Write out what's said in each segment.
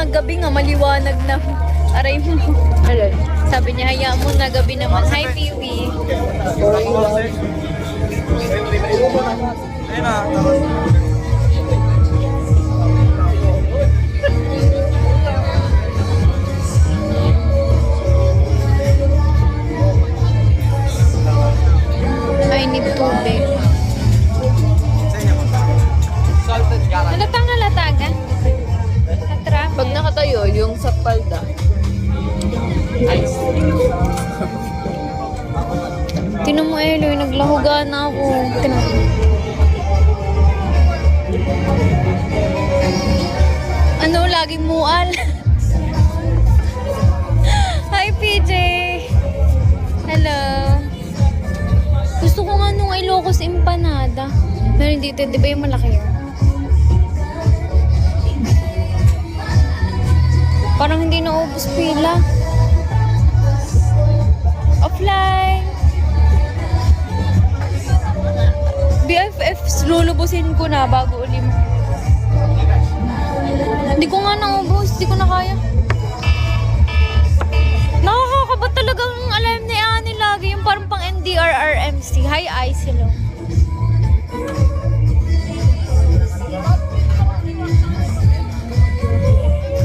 nga gabi nga, maliwanag na. Aray mo. Sabi niya, hayaan mo na gabi naman. Hi, Piwi. I need tubig. Halatang halatagan. Pag nakatayo, yung sa palda. Ice. Tinan mo, Eloy, naglahuga na ako. Tinan mo. Ano, laging mual? Hi, PJ! Hello! Gusto ko nga nung Ilocos empanada. Pero hindi ito, di ba yung malaki yun? Parang hindi naubos pila. Offline! BFFs, lulubusin ko na bago ulim. Hindi ko nga naubos, hindi ko na kaya. Nakakakaba talagang alam ni Annie lagi yung parang pang NDRRMC. Hi, Ice, hello.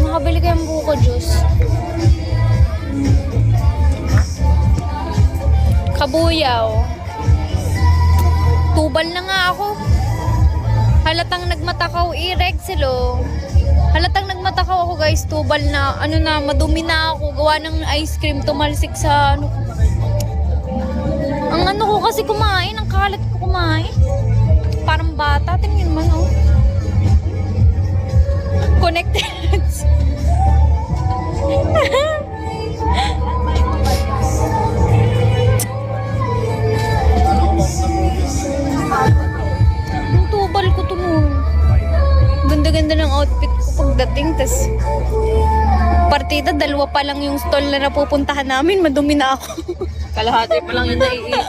Nakabili kayong buko juice. Kabuyaw. Tubal na nga ako. Halatang nagmatakaw i-reg silo. Halatang nagmatakaw ako guys. Tubal na. Ano na, madumi na ako. Gawa ng ice cream. Tumalsik sa ano. Ang ano ko kasi kumain. Ang kalat ko kumain. Parang bata. Tingin man oh. Connected. Ang tubal ko tumulong. Ganda-ganda ng outfit ko pagdating. Tas partida, dalawa pa lang yung stall na napupuntahan namin. Madumi na ako. Kalahati pa lang yung naiit.